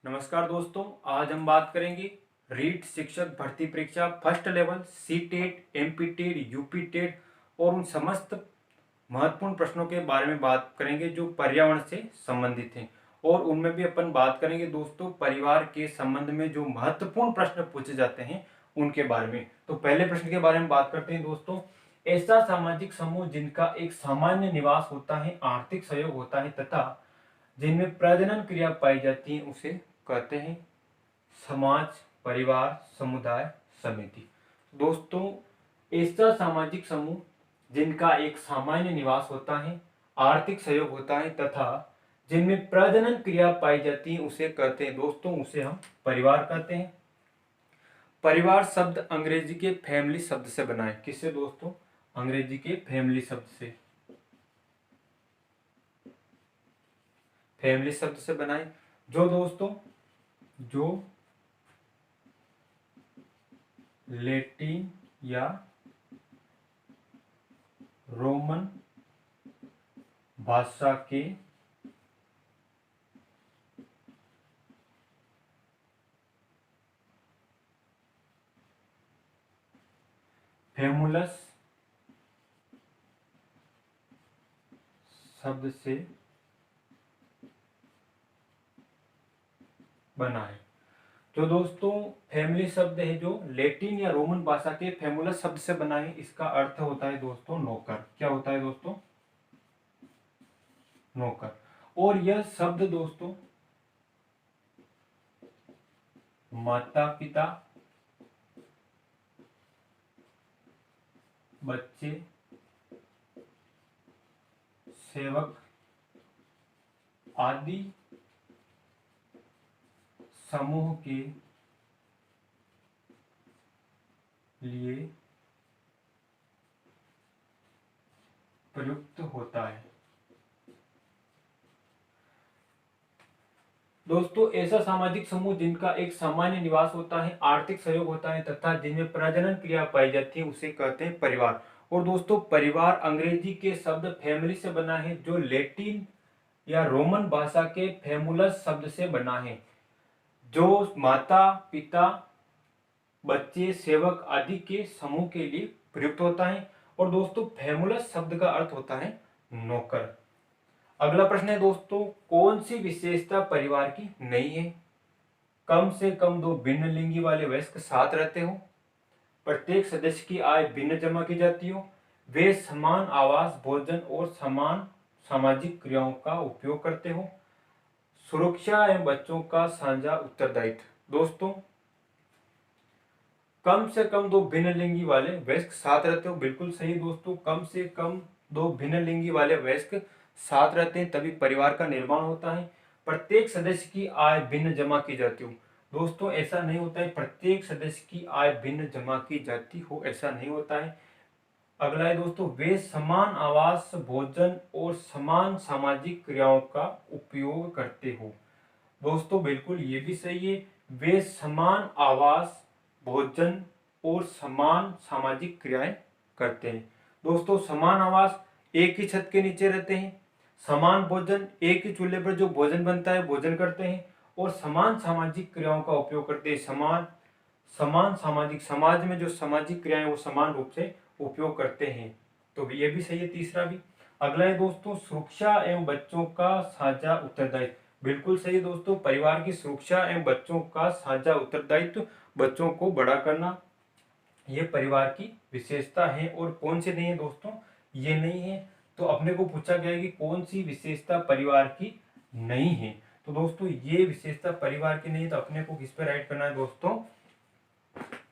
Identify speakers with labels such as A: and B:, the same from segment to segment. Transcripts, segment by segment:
A: नमस्कार दोस्तों, आज हम बात करेंगे रीट शिक्षक भर्ती परीक्षा first level C TET, MP TET, UP TET और उन समस्त महत्वपूर्ण प्रश्नों के बारे में बात करेंगे जो पर्यावरण से संबंधित हैं। और उनमें भी अपन बात करेंगे दोस्तों परिवार के संबंध में जो महत्वपूर्ण प्रश्न पूछे जाते हैं उनके बारे में। तो पहले प्रश्न के बारे में बात करते हैं दोस्तों। ऐसा सामाजिक समूह जिनका एक सामान्य निवास होता है, आर्थिक सहयोग होता है तथा जिनमें प्रजनन क्रिया पाई जाती है उसे कहते हैं समाज, परिवार, समुदाय, समिति। दोस्तों, ऐसा सामाजिक समूह जिनका एक सामान्य निवास होता है, आर्थिक सहयोग होता है तथा जिनमें प्रजनन क्रिया पाई जाती है उसे कहते हैं दोस्तों, उसे हम परिवार कहते हैं। परिवार शब्द अंग्रेजी के फैमिली शब्द से बना है। किससे दोस्तों? अंग्रेजी के फैमिली शब्द से, फैमिली शब्द से बना है जो दोस्तों जो लैटिन या रोमन भाषा के फैमुलस शब्द से बना है। जो दोस्तों फैमिली शब्द है जो लैटिन या रोमन भाषा के फैमुलस शब्द से बना है, इसका अर्थ होता है दोस्तों नौकर। क्या होता है दोस्तों? नौकर। और यह शब्द दोस्तों माता पिता, बच्चे, सेवक आदि समूह के लिए प्रयुक्त होता है। दोस्तों ऐसा सामाजिक समूह जिनका एक सामान्य निवास होता है, आर्थिक सहयोग होता है तथा जिनमें प्रजनन क्रिया पाई जाती है उसे कहते हैं परिवार। और दोस्तों परिवार अंग्रेजी के शब्द फैमिली से बना है जो लैटिन या रोमन भाषा के फैमुलस शब्द से बना है जो माता पिता, बच्चे, सेवक आदि के समूह के लिए प्रयुक्त होता है। और दोस्तों फैमुलस शब्द का अर्थ होता है नौकर। अगला प्रश्न है दोस्तों, कौन सी विशेषता परिवार की नहीं है? कम से कम दो भिन्न लिंगी वाले वयस्क साथ रहते हो, प्रत्येक सदस्य की आय भिन्न जमा की जाती हो, वे समान आवास, भोजन और समान सामाजिक क्रियाओं का उपयोग करते हो, सुरक्षा एवं बच्चों का साझा उत्तरदायित्व। दोस्तों कम से कम दो भिन्न लिंगी वाले वयस्क साथ रहते हो, बिल्कुल सही दोस्तों। कम से कम दो भिन्न लिंगी वाले वयस्क साथ रहते हैं तभी परिवार का निर्माण होता है। प्रत्येक सदस्य की आय भिन्न जमा की जाती हो। दोस्तों ऐसा नहीं होता है प्रत्येक सदस्य की आय भिन्न जमा की जाती हो, ऐसा नहीं होता है। अगला है दोस्तों, वे समान आवास, भोजन और समान सामाजिक क्रियाओं का उपयोग करते हो। दोस्तों बिल्कुल ये भी सही है, वे समान आवास, भोजन और समान सामाजिक क्रियाएं करते हैं। दोस्तों समान आवास, एक ही छत के नीचे रहते हैं, समान भोजन, एक ही चूल्हे पर जो भोजन बनता है भोजन करते हैं, और समान सामाजिक क्रियाओं का उपयोग करते हैं। समान सामाजिक, समाज में जो सामाजिक क्रियाएं वो समान रूप से उपयोग करते हैं। तो ये भी सही है तीसरा भी। अगला है दोस्तों, सुरक्षा एवं बच्चों का साझा उत्तरदायित्व। बिल्कुल सही दोस्तों, परिवार की सुरक्षा एवं बच्चों का साझा उत्तरदायित्व, बच्चों को बड़ा करना, ये परिवार की विशेषता है। और कौन सी नहीं है दोस्तों? ये नहीं है। तो अपने को पूछा गया है कि कौन सी विशेषता परिवार की नहीं है। तो दोस्तों ये विशेषता परिवार की नहीं है, तो अपने को किस पे राइट करना है दोस्तों?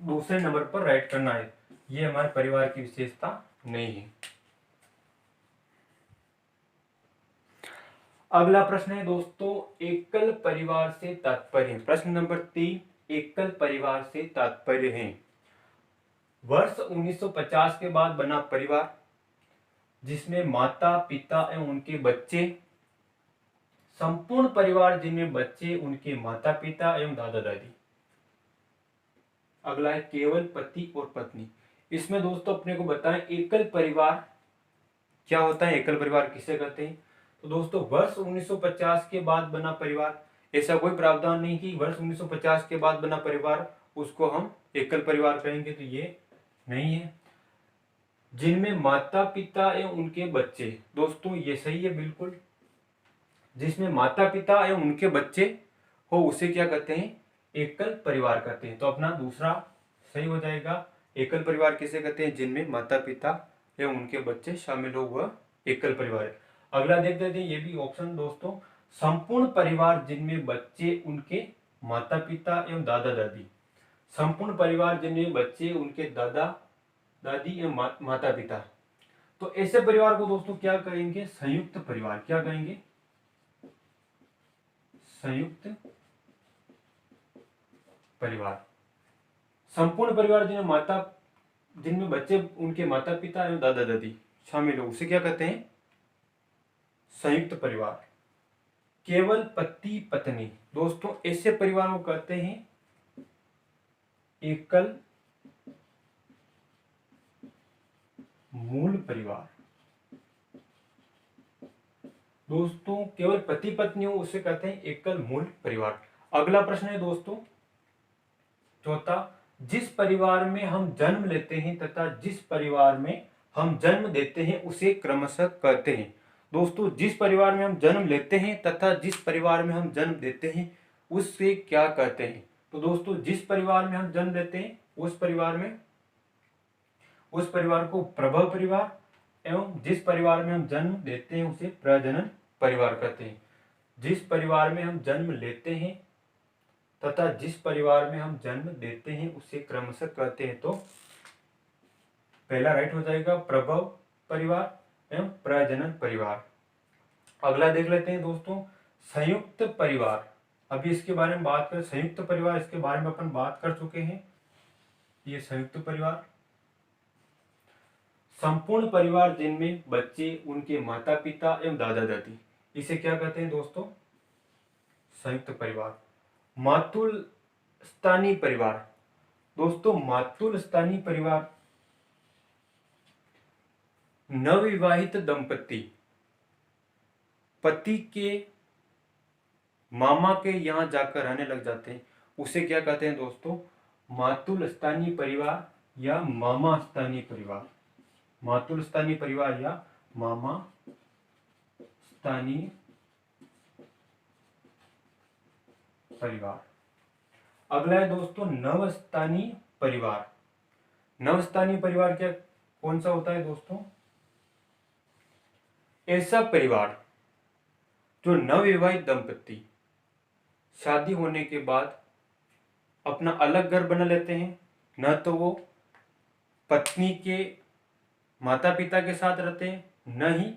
A: दूसरे नंबर पर राइट करना है, ये हमारे परिवार की विशेषता नहीं है। अगला प्रश्न है दोस्तों, एकल परिवार से तात्पर्य। प्रश्न नंबर 3, एकल परिवार से तात्पर्य है वर्ष 1950 के बाद बना परिवार जिसमें माता पिता एवं उनके बच्चे, संपूर्ण परिवार जिनमें बच्चे, उनके माता पिता एवं दादा दादी। अगला है केवल पति और पत्नी। इसमें दोस्तों अपने को बताएं एकल परिवार क्या होता है, एकल परिवार किसे कहते हैं? तो दोस्तों वर्ष 1950 के बाद बना परिवार ऐसा कोई प्रावधान नहीं कि वर्ष 1950 के बाद बना परिवार उसको हम एकल परिवार कहेंगे, तो ये नहीं है। जिनमें माता पिता एवं उनके बच्चे, दोस्तों ये सही है बिल्कुल। जिसमें माता पिता एवं उनके बच्चे हो उसे क्या कहते हैं, एकल परिवार कहते हैं। तो अपना दूसरा सही हो जाएगा। एकल परिवार किसे कहते हैं, जिनमें माता पिता एवं उनके बच्चे शामिल हो वह एकल परिवार है। अगला देख लेते हैं, ये भी ऑप्शन दोस्तों, संपूर्ण परिवार जिनमें बच्चे उनके माता पिता एवं दादा दादी। संपूर्ण परिवार जिनमें बच्चे उनके दादा दादी एवं माता पिता, तो ऐसे परिवार को दोस्तों क्या कहेंगे, संयुक्त परिवार। क्या कहेंगे, संयुक्त परिवार। संपूर्ण परिवार जिनमें बच्चे उनके माता पिता एवं दादा दादी शामिल हो उसे क्या कहते हैं, संयुक्त परिवार। केवल पति पत्नी, दोस्तों ऐसे परिवार को कहते हैं एकल मूल परिवार। दोस्तों केवल पति पत्नी हो उसे कहते हैं एकल मूल परिवार। अगला प्रश्न है दोस्तों चौथा, जिस परिवार में हम जन्म लेते हैं तथा जिस परिवार में हम जन्म देते हैं उसे क्रमशः कहते हैं। दोस्तों जिस परिवार में हम जन्म लेते हैं तथा जिस परिवार में हम जन्म देते हैं उससे क्या कहते हैं। तो दोस्तों जिस परिवार में हम जन्म लेते हैं उस परिवार को प्रभव परिवार, एवं जिस परिवार में हम जन्म देते हैं उसे प्रजनन परिवार कहते हैं। जिस परिवार में हम जन्म लेते हैं तथा जिस परिवार में हम जन्म देते हैं उसे क्रमशः कहते हैं। तो पहला राइट हो जाएगा, प्रभव परिवार एवं प्रजनन परिवार। अगला देख लेते हैं दोस्तों, संयुक्त परिवार। अभी इसके बारे में बात करें, संयुक्त परिवार इसके बारे में अपन बात कर चुके हैं। ये संयुक्त परिवार, संपूर्ण परिवार जिनमें बच्चे उनके माता पिता एवं दादा दादी, इसे क्या कहते हैं दोस्तों, संयुक्त परिवार। मातुल स्थानीय परिवार, दोस्तों मातुल स्थानीय परिवार नवविवाहित दंपति पति के मामा के यहाँ जाकर रहने लग जाते हैं उसे क्या कहते हैं दोस्तों, मातुल स्थानीय परिवार या मामा स्थानीय परिवार। मातुल स्थानीय परिवार या मामा स्थानीय परिवार। अगला है दोस्तों नवस्थानीय परिवार। नवस्थानीय परिवार क्या कौन सा होता है दोस्तों, ऐसा परिवार जो नवविवाहित दंपति शादी होने के बाद अपना अलग घर बना लेते हैं। न तो वो पत्नी के माता पिता के साथ रहते हैं, न ही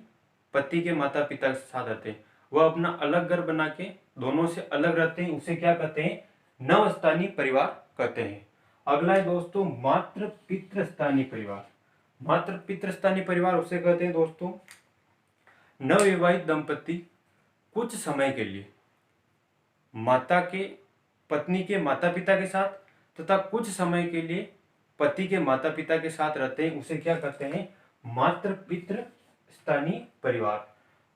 A: पति के माता पिता के साथ रहते हैं, वह अपना अलग घर बना के दोनों से अलग रहते हैं, उसे क्या कहते हैं, नवस्थानीय परिवार कहते हैं। अगला है दोस्तों मातृ पितृस्थानीय परिवार। मातृ पितृस्थानीय परिवार उसे कहते हैं दोस्तों, नवविवाहित दंपति कुछ समय के लिए पत्नी के माता पिता के साथ तथा कुछ समय के लिए पति के माता पिता के साथ रहते हैं, उसे क्या कहते हैं, मातृ पितृ स्थानीय परिवार।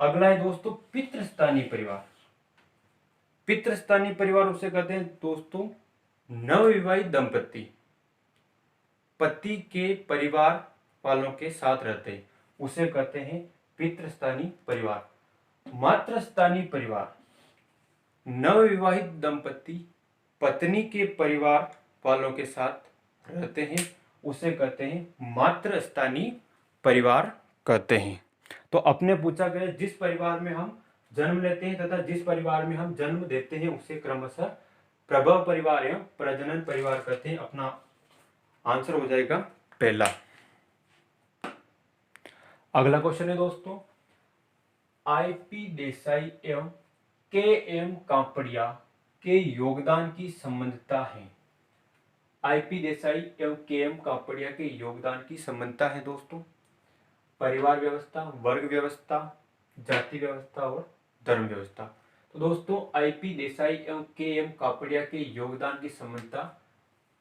A: अगला है दोस्तों पितृस्थानीय परिवार। पितृस्थानीय परिवार उसे कहते हैं दोस्तों, नवविवाहित दंपति पति के परिवार वालों के साथ रहते हैं, उसे कहते हैं पितृस्थानीय परिवार। मातृस्थानीय परिवार, नवविवाहित दंपति पत्नी के परिवार वालों के साथ रहते हैं, उसे कहते हैं मातृस्थानीय परिवार कहते हैं। तो अपने पूछा गया जिस परिवार में हम जन्म लेते हैं तथा जिस परिवार में हम जन्म देते हैं उसे क्रमशः प्रभव परिवार एवं प्रजनन परिवार कहते हैं। अपना आंसर हो जाएगा पहला। अगला क्वेश्चन है दोस्तों, आईपी देसाई एवं के एम कापड़िया के योगदान की संबंधता है। आईपी देसाई एवं के एम कापड़िया के योगदान की संबंधता है दोस्तों, परिवार व्यवस्था, वर्ग व्यवस्था, जाति व्यवस्था और धर्म व्यवस्था। तो दोस्तों आईपी देसाई एवं के एम कापड़िया के योगदान की संबंधता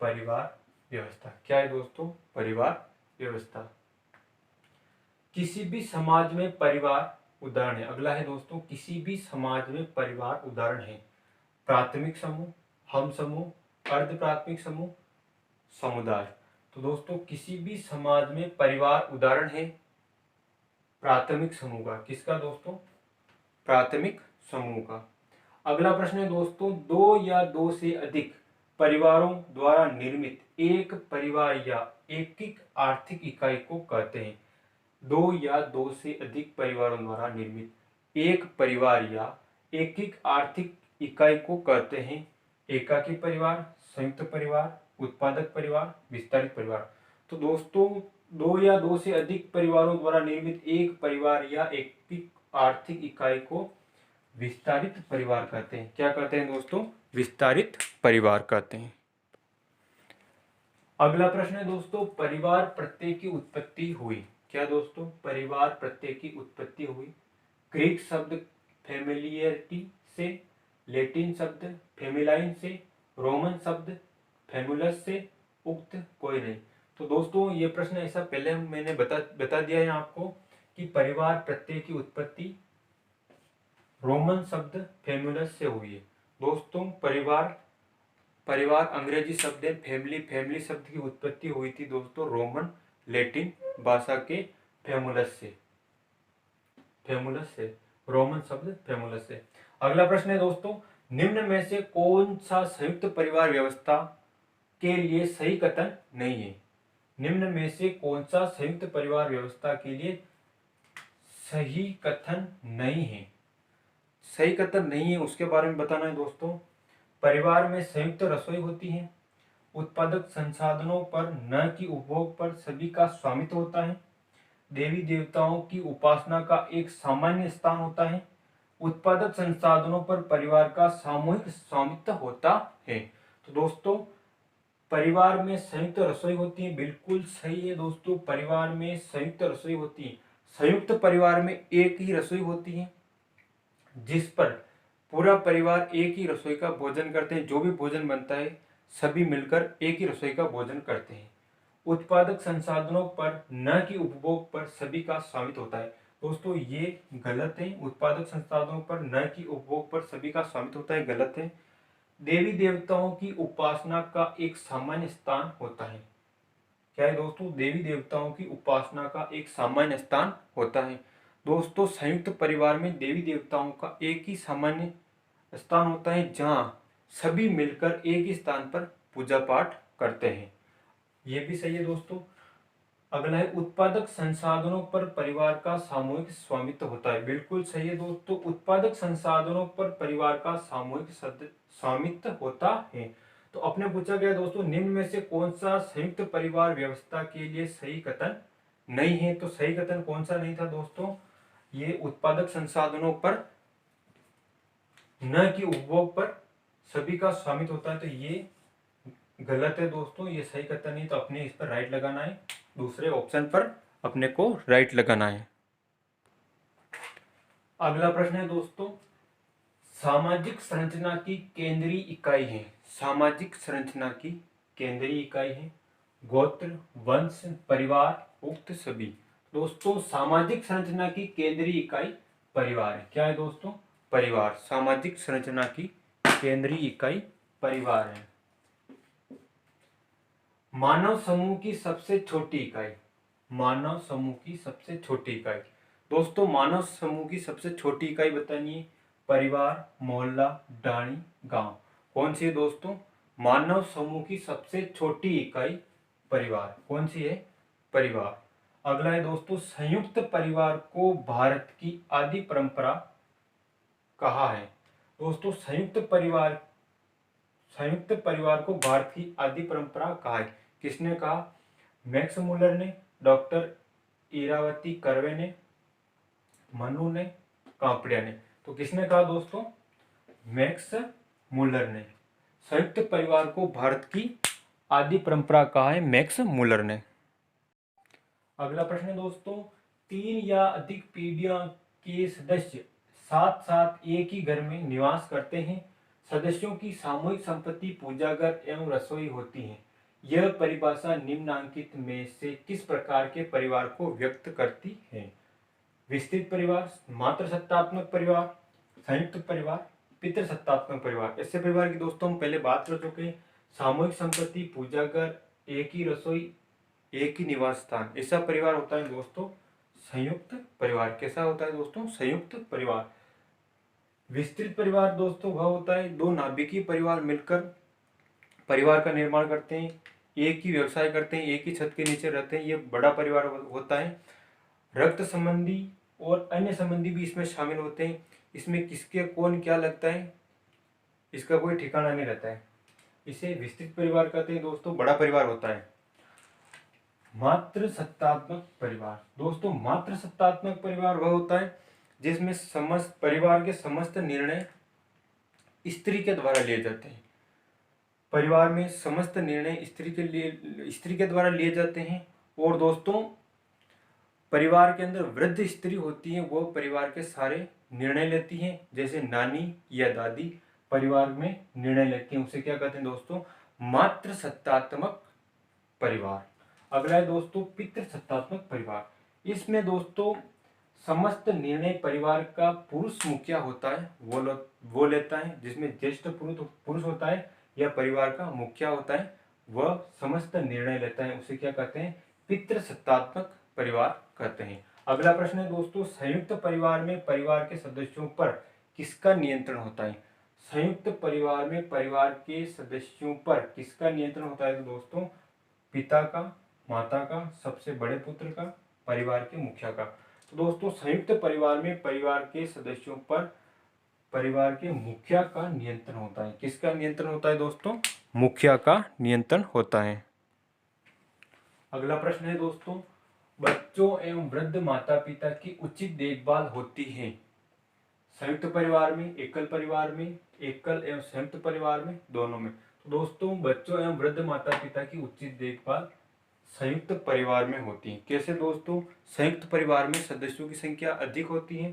A: परिवार व्यवस्था। क्या है दोस्तों, परिवार व्यवस्था। किसी भी समाज में परिवार उदाहरण है। अगला है दोस्तों, किसी भी समाज में परिवार उदाहरण है। प्राथमिक समूह, हम समूह, अर्ध प्राथमिक समूह, समुदाय। तो दोस्तों किसी भी समाज में परिवार उदाहरण है प्राथमिक समूह का। किसका दोस्तों? प्राथमिक समूह का। अगला प्रश्न है दोस्तों, दो या दो से अधिक परिवारों द्वारा निर्मित एक परिवार या एकीकृत आर्थिक इकाई को कहते हैं। दो या दो से अधिक परिवारों द्वारा निर्मित एक परिवार या एकीकृत आर्थिक इकाई को कहते हैं एकाकी परिवार, संयुक्त परिवार, उत्पादक परिवार, विस्तारित परिवार। तो दोस्तों दो या दो से अधिक परिवारों द्वारा निर्मित एक परिवार या एकीकृत आर्थिक इकाई को विस्तारित परिवार कहते हैं। क्या कहते हैं दोस्तों? विस्तारित परिवार कहते हैं। अगला प्रश्न है दोस्तों, परिवार प्रत्यय की उत्पत्ति हुई। क्या दोस्तों? परिवार प्रत्यय की उत्पत्ति हुई ग्रीक शब्द फैमिलियरिटी से, लैटिन शब्द फेमिलाइन से, रोमन शब्द फैमुलस से, उक्त कोई नहीं। तो दोस्तों ये प्रश्न ऐसा पहले मैंने बता दिया है आपको कि परिवार प्रत्यय की उत्पत्ति रोमन शब्द फैमुलस से हुई है। दोस्तों परिवार अंग्रेजी शब्द है फैमिली, फैमिली शब्द की उत्पत्ति हुई थी दोस्तों रोमन लैटिन भाषा के फैमुलस से, रोमन शब्द फैमुलस से। अगला प्रश्न है दोस्तों, निम्न में से कौन सा संयुक्त परिवार व्यवस्था के लिए सही कथन नहीं है? निम्न में से कौन सा संयुक्त परिवार व्यवस्था के लिए सही कथन नहीं है? सही कथन नहीं है उसके बारे में बताना है दोस्तों। परिवार में संयुक्त रसोई होती है, उत्पादक संसाधनों पर न कि उपभोग पर सभी का स्वामित्व होता है, देवी देवताओं की उपासना का एक सामान्य स्थान होता है, उत्पादक संसाधनों पर परिवार का सामूहिक स्वामित्व होता है। तो दोस्तों परिवार में संयुक्त रसोई होती है, बिल्कुल सही है दोस्तों। परिवार में संयुक्त रसोई होती है। संयुक्त परिवार में एक ही रसोई होती है जिस पर पूरा परिवार एक ही रसोई का भोजन करते हैं। जो भी भोजन बनता है सभी मिलकर एक ही रसोई का भोजन करते हैं। उत्पादक संसाधनों पर न कि उपभोग पर सभी का स्वामित्व होता है। दोस्तों ये गलत है। उत्पादक संसाधनों पर न कि उपभोग पर सभी का स्वामित्व होता है, गलत है। देवी देवताओं की उपासना का एक सामान्य स्थान होता है। क्या है दोस्तों? देवी देवताओं की उपासना का एक सामान्य स्थान होता है। दोस्तों संयुक्त परिवार में देवी देवताओं का एक ही सामान्य स्थान होता है जहां सभी मिलकर एक ही स्थान पर पूजा पाठ करते हैं। ये भी सही है दोस्तों। अगला है उत्पादक संसाधनों पर परिवार का सामूहिक स्वामित्व होता है। बिल्कुल सही है दोस्तों। उत्पादक संसाधनों पर परिवार का सामूहिक स्वामित्व होता है। तो अपने पूछा गया दोस्तों, निम्न में से कौन सा संयुक्त परिवार व्यवस्था के लिए सही कथन नहीं है? तो सही कथन कौन सा नहीं था दोस्तों? ये उत्पादक संसाधनों पर न कि उपभोग पर सभी का स्वामित्व होता है। तो ये गलत है दोस्तों, ये सही कथन नहीं। तो अपने इस पर राइट लगाना है, दूसरे ऑप्शन पर अपने को राइट लगाना है। अगला प्रश्न है दोस्तों, सामाजिक संरचना की केंद्रीय इकाई है। सामाजिक संरचना की केंद्रीय इकाई है गोत्र, वंश, परिवार, उक्त सभी। दोस्तों सामाजिक संरचना की केंद्रीय इकाई परिवार है। क्या है दोस्तों? परिवार। सामाजिक संरचना की केंद्रीय इकाई परिवार है। मानव समूह की सबसे छोटी इकाई। मानव समूह की सबसे छोटी इकाई। दोस्तों मानव समूह की सबसे छोटी इकाई बतानी है। परिवार, मोहल्ला, डाणी, गांव। कौन सी है दोस्तों? मानव समूह की सबसे छोटी इकाई परिवार। कौन सी है? परिवार। अगला है दोस्तों, संयुक्त परिवार को भारत की आदि परंपरा कहा है। दोस्तों संयुक्त परिवार को भारत की आदि परंपरा कहा है। किसने कहा? मैक्स मुलर ने, डॉक्टर इरावती कर्वे ने, मनु ने, कापड़िया ने। तो किसने कहा दोस्तों? मैक्स मुलर ने। संयुक्त परिवार को भारत की आदि परंपरा कहा है मैक्स मुलर ने। अगला प्रश्न है दोस्तों, 3 या अधिक पीढ़ियों के सदस्य साथ साथ एक ही घर में निवास करते हैं। सदस्यों की सामूहिक संपत्ति पूजाघर एवं रसोई होती है। यह परिभाषा निम्नांकित में से किस प्रकार के परिवार को व्यक्त करती है? विस्तृत परिवार, मातृसत्तात्मक परिवार, संयुक्त परिवार, पितृसत्तात्मक परिवार, ऐसे परिवार की दोस्तों हम पहले बात कर चुके हैं। सामूहिक संपत्ति, पूजा घर, एक ही रसोई, एक ही निवास स्थान, ऐसा परिवार होता है दोस्तों संयुक्त परिवार। कैसा होता है दोस्तों? संयुक्त परिवार। विस्तृत परिवार दोस्तों वह होता है दो नाभिकीय परिवार मिलकर परिवार का निर्माण करते हैं, एक ही व्यवसाय करते हैं, एक ही छत के नीचे रहते हैं, ये बड़ा परिवार होता है। रक्त संबंधी और अन्य संबंधी भी इसमें शामिल होते हैं। इसमें किसके कौन क्या लगता है इसका कोई ठिकाना नहीं रहता है। इसे विस्तृत परिवार कहते हैं दोस्तों, बड़ा परिवार होता है। मातृ सत्तात्मक परिवार दोस्तों, मातृ सत्तात्मक परिवार वह होता है जिसमें समस्त परिवार के समस्त निर्णय स्त्री के द्वारा लिए जाते हैं। परिवार में समस्त निर्णय स्त्री के द्वारा लिए जाते हैं। और दोस्तों परिवार के अंदर वृद्ध स्त्री होती है, वो परिवार के सारे निर्णय लेती हैं। जैसे नानी या दादी परिवार में निर्णय लेती हैं, उसे क्या कहते हैं दोस्तों? मातृ सत्तात्मक परिवार। अगला है दोस्तों पितृ सत्तात्मक परिवार। इसमें दोस्तों समस्त निर्णय परिवार का पुरुष मुखिया होता है, वो लेता है। जिसमें ज्येष्ठ पुरुष होता है या परिवार का मुखिया होता है, वह समस्त निर्णय लेता है, उसे क्या कहते हैं? पितृ सत्तात्मक परिवार कहते हैं। अगला प्रश्न है दोस्तों संयुक्त परिवार में परिवार के सदस्यों पर किसका नियंत्रण होता है? संयुक्त परिवार में परिवार के सदस्यों पर किसका नियंत्रण होता है? तो दोस्तों पिता का, माता का, सबसे बड़े पुत्र का, परिवार के मुखिया का। तो दोस्तों संयुक्त परिवार में परिवार के सदस्यों पर परिवार के मुखिया का नियंत्रण होता है। किसका नियंत्रण होता है दोस्तों? मुखिया का नियंत्रण होता है। अगला प्रश्न है दोस्तों बच्चों एवं वृद्ध माता पिता की उचित देखभाल होती है संयुक्त परिवार में, एकल परिवार में, एकल एवं संयुक्त परिवार में, दोनों में। तो दोस्तों बच्चों एवं वृद्ध माता पिता की उचित देखभाल संयुक्त परिवार में होती है। कैसे दोस्तों? संयुक्त परिवार में सदस्यों की संख्या अधिक होती है।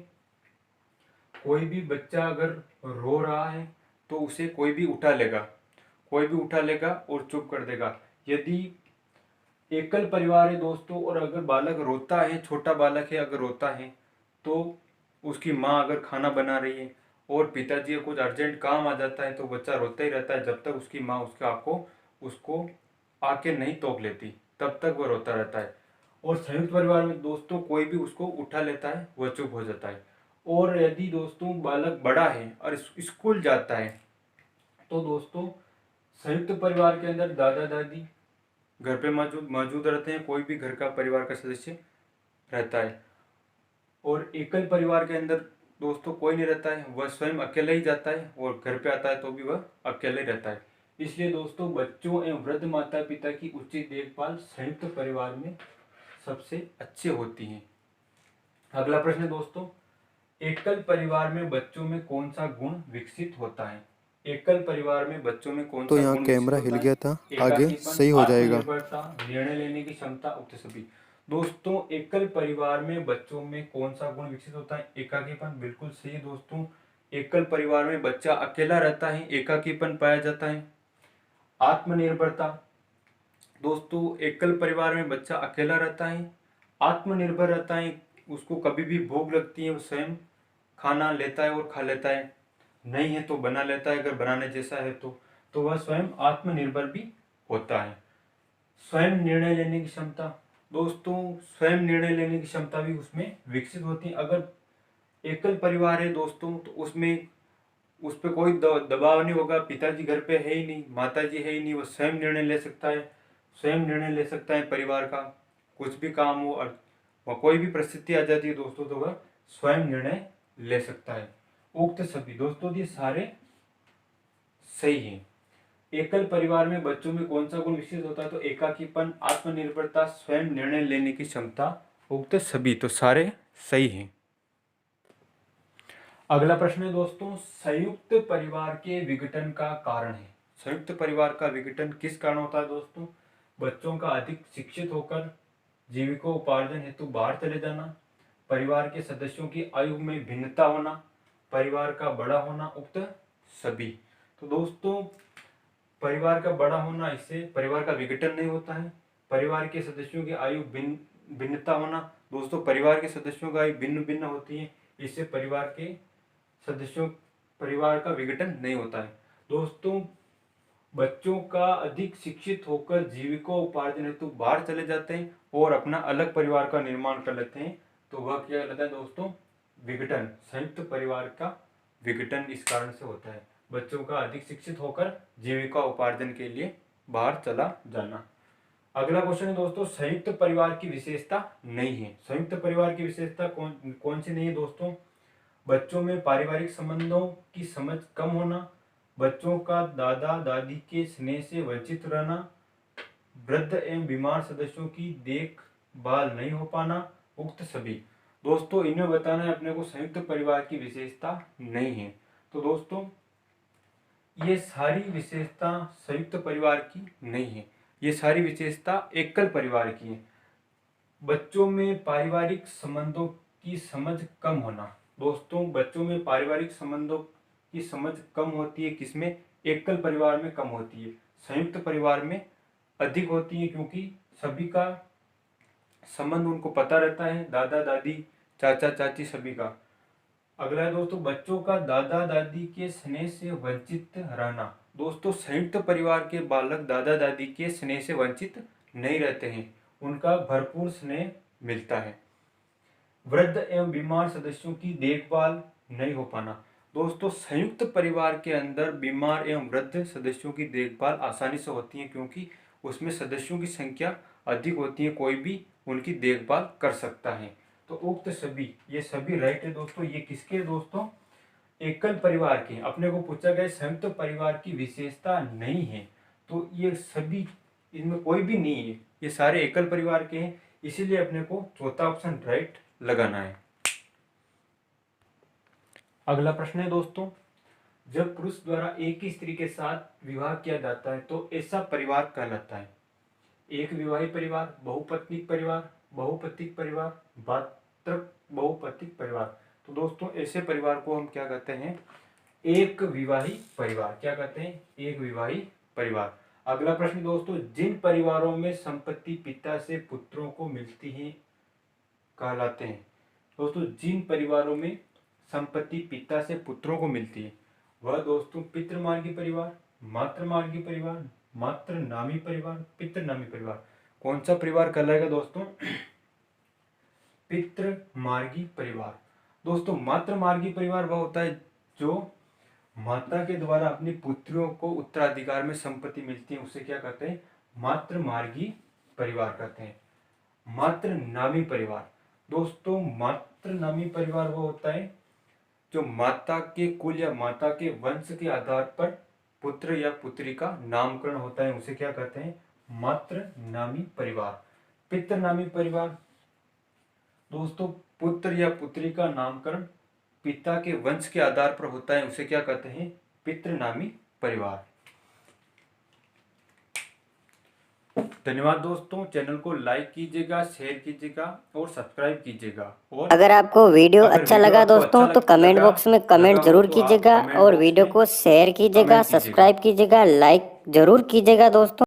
A: कोई भी बच्चा अगर रो रहा है तो उसे कोई भी उठा लेगा और चुप कर देगा। यदि एकल परिवार है दोस्तों और अगर बालक रोता है, छोटा बालक है अगर रोता है, तो उसकी माँ अगर खाना बना रही है और पिताजी को कुछ अर्जेंट काम आ जाता है तो बच्चा रोता ही रहता है जब तक उसकी माँ उसको आके नहीं तोप लेती, तब तक वह रोता रहता है। और संयुक्त परिवार में दोस्तों कोई भी उसको उठा लेता है, वह चुप हो जाता है। और यदि दोस्तों बालक बड़ा है और स्कूल जाता है तो दोस्तों संयुक्त परिवार के अंदर दादा दादी घर पे मौजूद रहते हैं, कोई भी घर का परिवार का सदस्य रहता है। और एकल परिवार के अंदर दोस्तों कोई नहीं रहता है, वह स्वयं अकेला ही जाता है और घर पे आता है तो भी वह अकेले रहता है। इसलिए दोस्तों बच्चों एवं वृद्ध माता पिता की उचित देखभाल संयुक्त परिवार में सबसे अच्छी होती है। अगला प्रश्न है दोस्तों एकल परिवार में बच्चों में कौन सा गुण विकसित होता है? एकल परिवार में बच्चों में कौन सा गुण विकसित होता है? एकाकीपन, आत्मनिर्भरता, निर्णय लेने की क्षमता, उक्त सभी। दोस्तों एकल परिवार में बच्चों में कौन सा गुण विकसित होता है? एकाकीपन। बिल्कुल सही है दोस्तों, एकल परिवार में बच्चा अकेला रहता है, एकाकीपन पाया जाता है। आत्मनिर्भरता दोस्तों एकल परिवार में बच्चा अकेला रहता है, आत्मनिर्भर रहता है, उसको कभी भी भूख लगती है वो स्वयं खाना लेता है और खा लेता है, नहीं है तो बना लेता है अगर बनाने जैसा है तो वह स्वयं आत्मनिर्भर भी होता है। स्वयं निर्णय लेने की क्षमता दोस्तों, स्वयं निर्णय लेने की क्षमता भी उसमें विकसित होती है। अगर एकल परिवार है दोस्तों तो उसमें उस पर कोई दबाव नहीं होगा, पिताजी घर पे है ही नहीं, माताजी है ही नहीं, वो स्वयं निर्णय ले सकता है, स्वयं निर्णय ले सकता है परिवार का, कुछ भी काम हो और वह कोई भी परिस्थिति आ जाती है दोस्तों तो वह स्वयं निर्णय ले सकता है। उक्त सभी दोस्तों ये सारे सही हैं। एकल परिवार में बच्चों में कौन सा गुण विकसित होता है? तो एकाकीपन, आत्मनिर्भरता, स्वयं निर्णय लेने की क्षमता, उक्त सभी, तो सारे सही हैं। अगला प्रश्न है दोस्तों संयुक्त परिवार के विघटन का कारण है। संयुक्त परिवार का विघटन किस कारण होता है दोस्तों? बच्चों का अधिक शिक्षित होकर जीविकोपार्जन हेतु बाहर चले जाना, परिवार के सदस्यों की आयु में भिन्नता होना, परिवार का बड़ा होना, उक्त सभी। तो दोस्तों परिवार का बड़ा होना, इससे परिवार का विघटन नहीं होता है। परिवार के सदस्यों की आयु भिन्नता होना दोस्तों, परिवार के सदस्यों की आयु भिन्न भिन्न होती है, इससे परिवार के सदस्यों परिवार का विघटन नहीं होता है। दोस्तों, बच्चों का अधिक शिक्षित होकर जीविका उपार्जन हेतु बाहर चले जाते हैं और अपना अलग परिवार का निर्माण कर लेते हैं, तो वह क्या कहलाता है दोस्तों? विघटन। संयुक्त परिवार का विघटन इस कारण से होता है, बच्चों का अधिक शिक्षित होकर जीविका उपार्जन के लिए बाहर चला जाना। अगला क्वेश्चन है दोस्तों, संयुक्त परिवार की विशेषता नहीं है। संयुक्त परिवार की विशेषता कौन कौन सी नहीं है दोस्तों? बच्चों में पारिवारिक संबंधों की समझ कम होना, बच्चों का दादा दादी के स्नेह से वंचित रहना, वृद्ध एवं बीमार सदस्यों की देखभाल नहीं हो पाना, उक्त सभी। दोस्तों, इन्हें बताना है अपने को संयुक्त परिवार की विशेषता नहीं है। तो दोस्तों, ये सारी विशेषता संयुक्त परिवार की नहीं है, ये सारी विशेषता एकल परिवार की है। बच्चों में पारिवारिक संबंधों की समझ कम होना। दोस्तों, बच्चों में पारिवारिक संबंधों की समझ कम होती है, किसमें? एकल परिवार में कम होती है, संयुक्त परिवार में अधिक होती है, क्योंकि सभी का संबंध उनको पता रहता है, दादा दादी चाचा चाची सभी का। अगला है दोस्तों, बच्चों का दादा दादी के स्नेह से वंचित रहना। दोस्तों, संयुक्त परिवार के बालक दादा दादी के स्नेह से वंचित नहीं रहते हैं, उनका भरपूर स्नेह मिलता है। वृद्ध एवं बीमार सदस्यों की देखभाल नहीं हो पाना। दोस्तों, संयुक्त परिवार के अंदर बीमार एवं वृद्ध सदस्यों की देखभाल आसानी से होती है, क्योंकि उसमें सदस्यों की संख्या अधिक होती है, कोई भी उनकी देखभाल कर सकता है। तो उक्त सभी, ये सभी राइट है दोस्तों। ये किसके है दोस्तों? एकल परिवार के। अपने को पूछा गया संयुक्त परिवार की विशेषता नहीं है, तो ये सभी, इनमें कोई भी नहीं है, ये सारे एकल परिवार के हैं, इसीलिए अपने को चौथा ऑप्शन राइट लगाना है। अगला प्रश्न है दोस्तों, जब पुरुष द्वारा एक ही स्त्री के साथ विवाह किया जाता है तो ऐसा परिवार कहलाता है? एक विवाहित परिवार, बहुपत्निक परिवार, बहुपतिक परिवार, मातृ बहुपतिक परिवार। तो दोस्तों, ऐसे परिवार को हम क्या कहते हैं? एक विवाहित परिवार। क्या कहते हैं? एक विवाहित परिवार। अगला प्रश्न दोस्तों, जिन परिवारों में संपत्ति पिता से पुत्रों को मिलती है कहलाते हैं? दोस्तों, जिन परिवारों में संपत्ति पिता से पुत्रों को मिलती है वह दोस्तों पितृमार्गी परिवार, मातृमार्गी परिवार, मातृनामी परिवार, पितृनामी परिवार। कौन सा परिवार कहलाएगा दोस्तों? पितृमार्गी परिवार। दोस्तों, मातृमार्गी परिवार वह होता है जो माता के द्वारा अपनी पुत्रियों को उत्तराधिकार में संपत्ति मिलती है, उसे क्या कहते हैं? मातृमार्गी परिवार कहते हैं। मातृनामी परिवार। दोस्तों, मातृनामी परिवार वो होता है जो माता के कुल या माता के वंश के आधार पर पुत्र या पुत्री का नामकरण होता है, उसे क्या कहते हैं? मातृनामी परिवार। पितृनामी परिवार। दोस्तों, पुत्र या पुत्री का नामकरण पिता के वंश के आधार पर होता है, उसे क्या कहते हैं? पितृनामी परिवार। धन्यवाद दोस्तों, चैनल को लाइक कीजिएगा, शेयर कीजिएगा और सब्सक्राइब कीजिएगा। और
B: अगर आपको वीडियो अच्छा लगा दोस्तों तो कमेंट बॉक्स में कमेंट जरूर कीजिएगा और वीडियो को शेयर कीजिएगा, सब्सक्राइब कीजिएगा, लाइक जरूर कीजिएगा दोस्तों।